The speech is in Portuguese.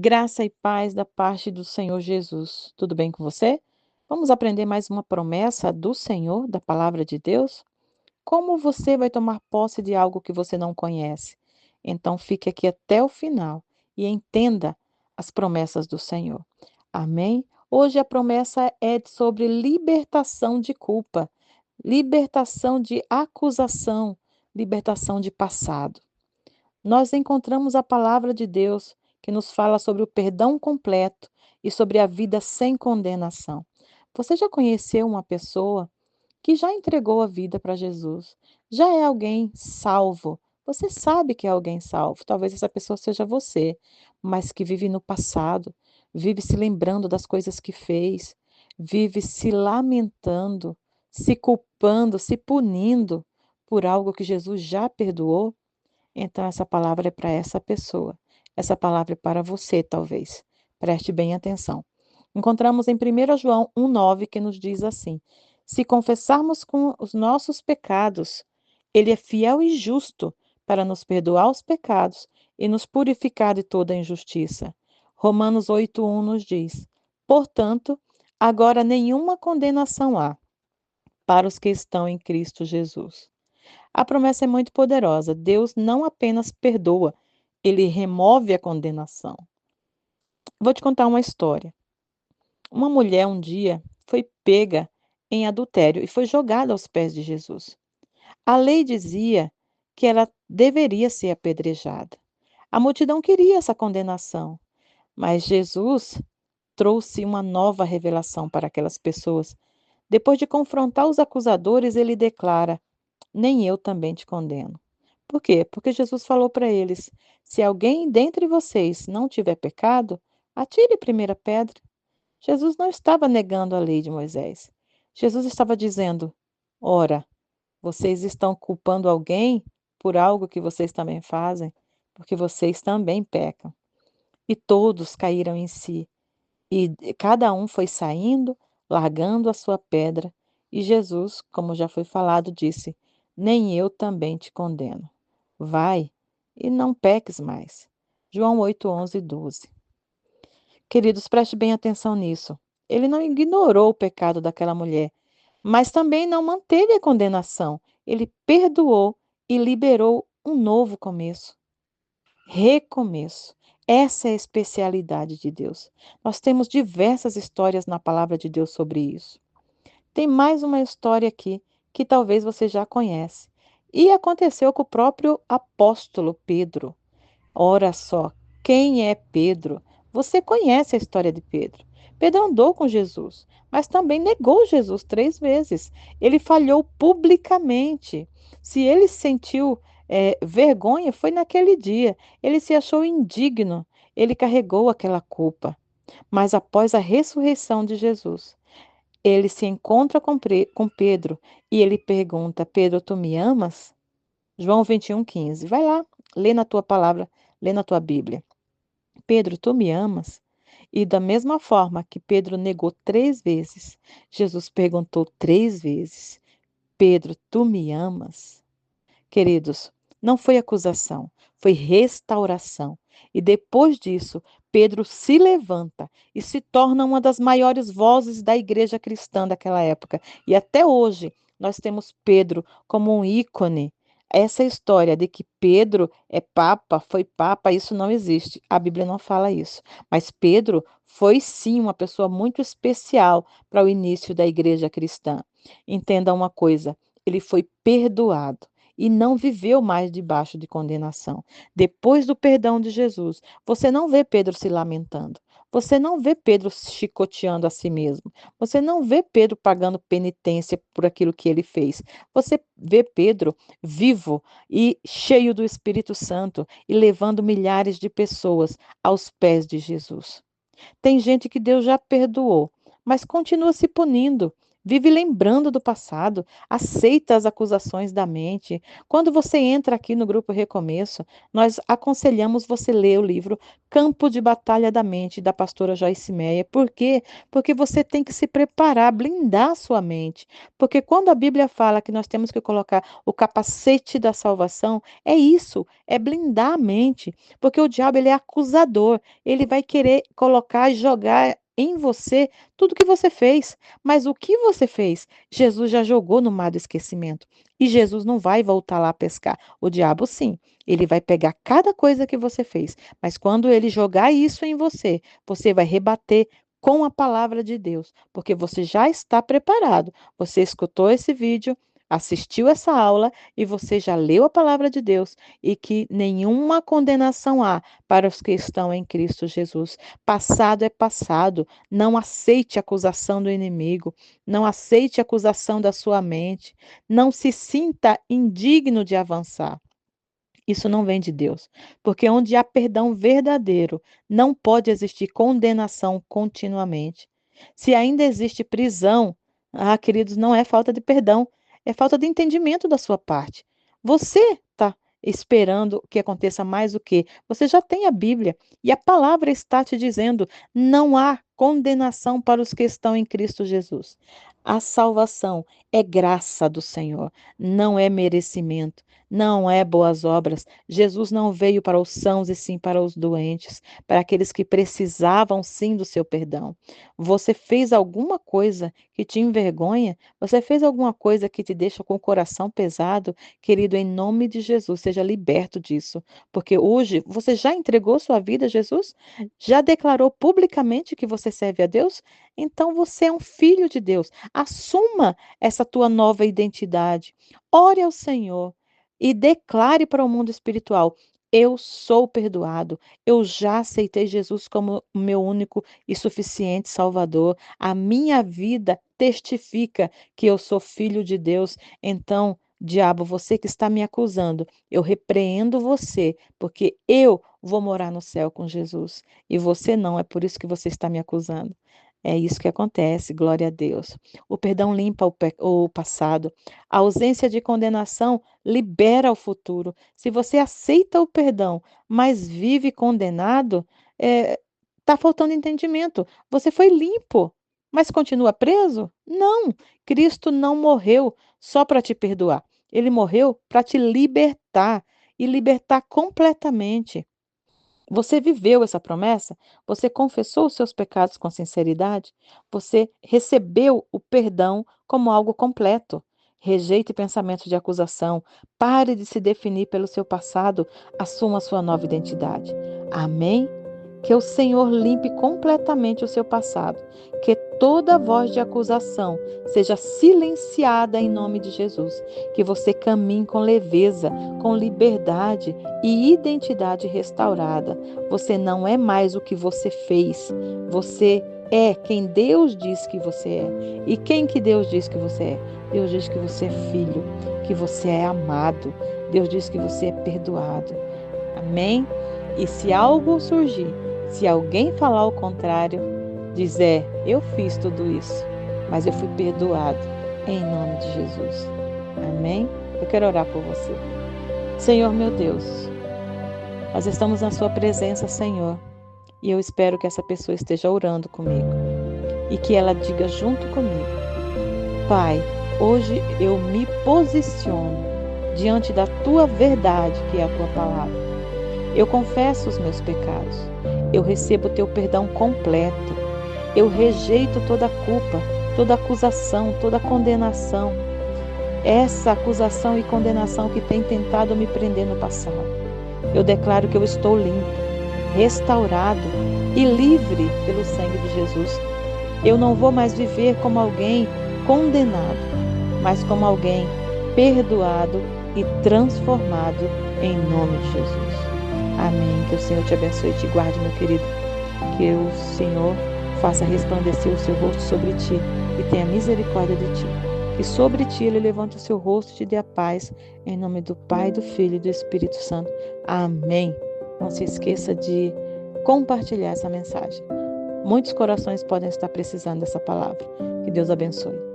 Graça e paz da parte do Senhor Jesus. Tudo bem com você? Vamos aprender mais uma promessa do Senhor, da palavra de Deus? Como você vai tomar posse de algo que você não conhece? Então fique aqui até o final e entenda as promessas do Senhor. Amém? Hoje a promessa é sobre libertação de culpa, libertação de acusação, libertação de passado. Nós encontramos a palavra de Deus que nos fala sobre o perdão completo e sobre a vida sem condenação. Você já conheceu uma pessoa que já entregou a vida para Jesus? Já é alguém salvo? Você sabe que é alguém salvo. Talvez essa pessoa seja você, mas que vive no passado, vive se lembrando das coisas que fez, vive se lamentando, se culpando, se punindo por algo que Jesus já perdoou. Então, essa palavra é para essa pessoa. Essa palavra é para você, talvez. Preste bem atenção. Encontramos em 1 João 1,9 que nos diz assim: Se confessarmos com os nossos pecados, Ele é fiel e justo para nos perdoar os pecados e nos purificar de toda injustiça. Romanos 8,1 nos diz: Portanto, agora nenhuma condenação há para os que estão em Cristo Jesus. A promessa é muito poderosa. Deus não apenas perdoa, ele remove a condenação. Vou te contar uma história. Uma mulher um dia foi pega em adultério e foi jogada aos pés de Jesus. A lei dizia que ela deveria ser apedrejada. A multidão queria essa condenação, mas Jesus trouxe uma nova revelação para aquelas pessoas. Depois de confrontar os acusadores, ele declara: Nem eu também te condeno. Por quê? Porque Jesus falou para eles: se alguém dentre vocês não tiver pecado, atire a primeira pedra. Jesus não estava negando a lei de Moisés. Jesus estava dizendo: ora, vocês estão culpando alguém por algo que vocês também fazem, porque vocês também pecam. E todos caíram em si, e cada um foi saindo, largando a sua pedra, e Jesus, como já foi falado, disse: Nem eu também te condeno. Vai e não peques mais. João 8, 11 e 12. Queridos, preste bem atenção nisso. Ele não ignorou o pecado daquela mulher, mas também não manteve a condenação. Ele perdoou e liberou um novo começo. Recomeço. Essa é a especialidade de Deus. Nós temos diversas histórias na palavra de Deus sobre isso. Tem mais uma história aqui que talvez você já conhece. E aconteceu com o próprio apóstolo Pedro. Ora só, quem é Pedro? Você conhece a história de Pedro. Pedro andou com Jesus, mas também negou Jesus 3 vezes. Ele falhou publicamente. Se ele sentiu vergonha, foi naquele dia. Ele se achou indigno. Ele carregou aquela culpa. Mas após a ressurreição de Jesus, ele se encontra com Pedro e ele pergunta: Pedro, tu me amas? João 21,15. Vai lá, lê na tua palavra, lê na tua Bíblia. Pedro, tu me amas? E da mesma forma que Pedro negou 3 vezes, Jesus perguntou 3 vezes: Pedro, tu me amas? Queridos, não foi acusação, foi restauração. E depois disso, Pedro se levanta e se torna uma das maiores vozes da igreja cristã daquela época. E até hoje, nós temos Pedro como um ícone. Essa história de que Pedro é papa, foi papa, isso não existe. A Bíblia não fala isso. Mas Pedro foi sim uma pessoa muito especial para o início da igreja cristã. Entenda uma coisa, ele foi perdoado e não viveu mais debaixo de condenação. Depois do perdão de Jesus, você não vê Pedro se lamentando. Você não vê Pedro chicoteando a si mesmo. Você não vê Pedro pagando penitência por aquilo que ele fez. Você vê Pedro vivo e cheio do Espírito Santo e levando milhares de pessoas aos pés de Jesus. Tem gente que Deus já perdoou, mas continua se punindo, vive lembrando do passado, aceita as acusações da mente. Quando você entra aqui no Grupo Recomeço, nós aconselhamos você ler o livro Campo de Batalha da Mente, da pastora Joyce Meyer. Por quê? Porque você tem que se preparar, blindar a sua mente. Porque quando a Bíblia fala que nós temos que colocar o capacete da salvação, é isso, é blindar a mente. Porque o diabo, ele é acusador, ele vai querer colocar e jogar em você tudo que você fez. Mas o que você fez? Jesus já jogou no mar do esquecimento. E Jesus não vai voltar lá a pescar. O diabo, sim, ele vai pegar cada coisa que você fez. Mas quando ele jogar isso em você, você vai rebater com a palavra de Deus, porque você já está preparado. Você escutou esse vídeo, assistiu essa aula e você já leu a palavra de Deus e que nenhuma condenação há para os que estão em Cristo Jesus. Passado é passado. Não aceite a acusação do inimigo. Não aceite a acusação da sua mente. Não se sinta indigno de avançar. Isso não vem de Deus, porque onde há perdão verdadeiro, não pode existir condenação continuamente. Se ainda existe prisão, queridos, não é falta de perdão, é falta de entendimento da sua parte. Você está esperando que aconteça mais o quê? Você já tem a Bíblia e a palavra está te dizendo: não há condenação para os que estão em Cristo Jesus. A salvação é graça do Senhor, não é merecimento. Não é boas obras. Jesus não veio para os sãos e sim para os doentes, para aqueles que precisavam sim do seu perdão. Você fez alguma coisa que te envergonha? Você fez alguma coisa que te deixa com o coração pesado? Querido, em nome de Jesus, seja liberto disso. Porque hoje você já entregou sua vida a Jesus? Já declarou publicamente que você serve a Deus? Então você é um filho de Deus. Assuma essa tua nova identidade. Ore ao Senhor e declare para o mundo espiritual: eu sou perdoado, eu já aceitei Jesus como o meu único e suficiente Salvador. A minha vida testifica que eu sou filho de Deus. Então, diabo, você que está me acusando, eu repreendo você, porque eu vou morar no céu com Jesus e você não, é por isso que você está me acusando. É isso que acontece, glória a Deus. O perdão limpa o passado. A ausência de condenação libera o futuro. Se você aceita o perdão, mas vive condenado, está faltando entendimento. Você foi limpo, mas continua preso? Não. Cristo não morreu só para te perdoar. Ele morreu para te libertar e libertar completamente. Você viveu essa promessa? Você confessou os seus pecados com sinceridade? Você recebeu o perdão como algo completo? Rejeite pensamentos de acusação. Pare de se definir pelo seu passado. Assuma a sua nova identidade. Amém? Que o Senhor limpe completamente o seu passado. Que toda voz de acusação seja silenciada em nome de Jesus. Que você caminhe com leveza, com liberdade e identidade restaurada. Você não é mais o que você fez. Você é quem Deus diz que você é. E quem que Deus diz que você é? Deus diz que você é filho, que você é amado. Deus diz que você é perdoado. Amém? E se algo surgir, se alguém falar o contrário, dizer, eu fiz tudo isso, mas eu fui perdoado em nome de Jesus. Amém? Eu quero orar por você. Senhor meu Deus, nós estamos na sua presença, Senhor, e eu espero que essa pessoa esteja orando comigo e que ela diga junto comigo: Pai, hoje eu me posiciono diante da tua verdade, que é a tua palavra. Eu confesso os meus pecados. Eu recebo o teu perdão completo. Eu rejeito toda culpa, toda acusação, toda condenação. Essa acusação e condenação que tem tentado me prender no passado. Eu declaro que eu estou limpo, restaurado e livre pelo sangue de Jesus. Eu não vou mais viver como alguém condenado, mas como alguém perdoado e transformado em nome de Jesus. Amém. Que o Senhor te abençoe e te guarde, meu querido. Que o Senhor faça resplandecer o seu rosto sobre ti e tenha misericórdia de ti. Que sobre ti ele levante o seu rosto e te dê a paz. Em nome do Pai, do Filho e do Espírito Santo. Amém. Não se esqueça de compartilhar essa mensagem. Muitos corações podem estar precisando dessa palavra. Que Deus abençoe.